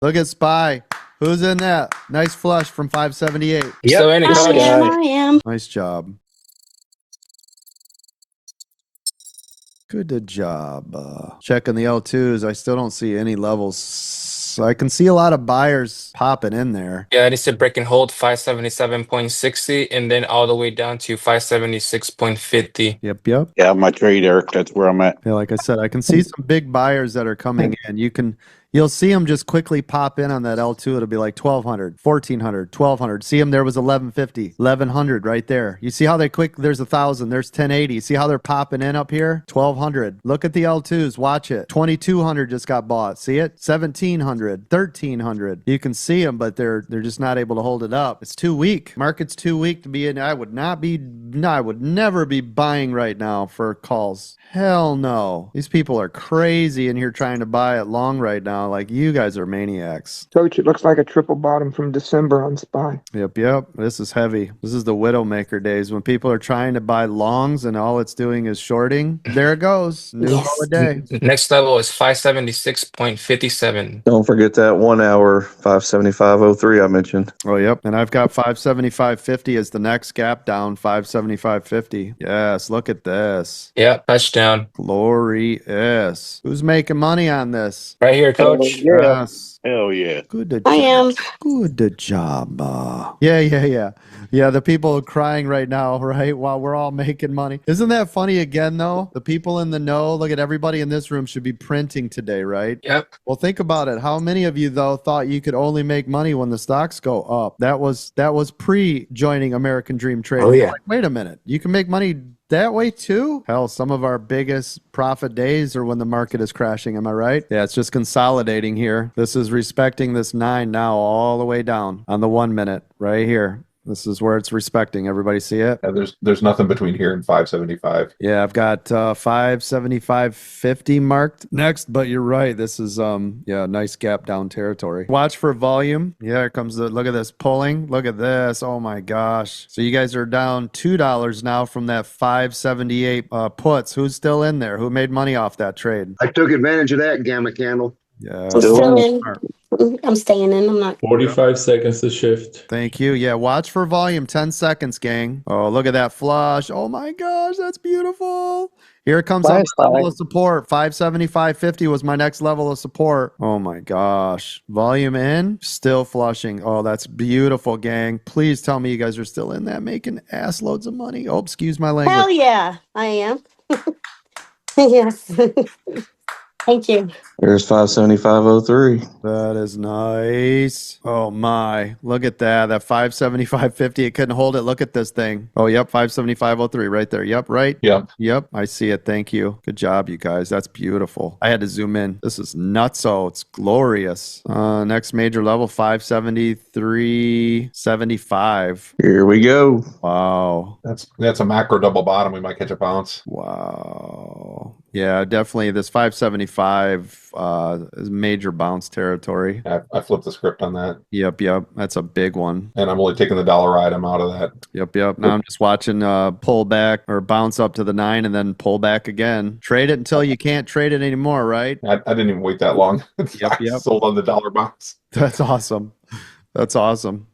Look at SPY. Who's in that? Nice flush from 578. Yep. So any I am. Nice job. Good job. Checking the L2s. I still don't see any levels. So I can see a lot of buyers popping in there. Yeah, it needs to break and hold 577.60 and then all the way down to 576.50. Yep. Yeah, my trade, Eric. That's where I'm at. Yeah, like I said, I can see some big buyers that are coming in. You'll see them just quickly pop in on that L2. It'll be like 1,200, 1,400, 1,200. See them, there was 1,150, 1,100 right there. You see how they there's 1,000, there's 1080. See how they're popping in up here? 1,200. Look at the L2s, watch it. 2,200 just got bought. See it? 1,700, 1,300. You can see them, but they're just not able to hold it up. It's too weak. Market's too weak to be in. I would never be buying right now for calls. Hell no. These people are crazy in here trying to buy it long right now. Like, you guys are maniacs. Coach, it looks like a triple bottom from December on SPY. Yep. This is heavy. This is the Widowmaker days when people are trying to buy longs and all it's doing is shorting. There it goes. New low a day. Next level is 576.57. Don't forget that 1 hour 575.03 I mentioned. Oh, yep. And I've got 575.50 as the next gap down, 575.50. Yes, look at this. Yep, touchdown. Glorious. Who's making money on this? Right here, coach. Yes. Hell yeah. Good job. I am. Good job. Yeah, the people are crying right now, right? While we're all making money. Isn't that funny again, though? The people in the know, look at everybody in this room should be printing today, right? Yep. Well, think about it. How many of you, though, thought you could only make money when the stocks go up? That was pre-joining American Dream Trading. Oh, yeah. Like, wait a minute. You can make money that way too? Hell, some of our biggest profit days are when the market is crashing. Am I right? Yeah, it's just consolidating here. This is respecting this 9 now all the way down on the 1 minute right here. This is where it's respecting. Everybody see it? Yeah, there's nothing between here and 575. Yeah, I've got 575.50 marked next, but you're right. This is nice gap down territory. Watch for volume. Yeah, here comes look at this pulling. Look at this. Oh my gosh. So you guys are down $2 now from that 578 puts. Who's still in there? Who made money off that trade? I took advantage of that gamma candle. Yeah. I'm still in. I'm staying in. I'm not. 45 seconds to shift. Thank you. Yeah, watch for volume. 10 seconds, gang. Oh, look at that flush. Oh my gosh, that's beautiful. Here it comes up level of support. 575.50 was my next level of support. Oh my gosh. Volume in, still flushing. Oh, that's beautiful, gang. Please tell me you guys are still in that making ass loads of money. Oh, excuse my language. Hell yeah, I am. Yes. Thank you. There's 575.03. That is nice. Oh my. Look at that. That 575.50. It couldn't hold it. Look at this thing. Oh, yep. 575.03 right there. Yep. Right. Yep. I see it. Thank you. Good job, you guys. That's beautiful. I had to zoom in. This is nutso. It's glorious. Next major level 573.75. Here we go. Wow. That's a macro double bottom. We might catch a bounce. Wow. Yeah, definitely. This 575 is major bounce territory. I flipped the script on that. Yep. That's a big one. And I'm only taking the dollar item out of that. Yep. Now I'm just watching pull back or bounce up to the 9 and then pull back again. Trade it until you can't trade it anymore, right? I didn't even wait that long. Yep. Sold on the dollar bounce. That's awesome. That's awesome.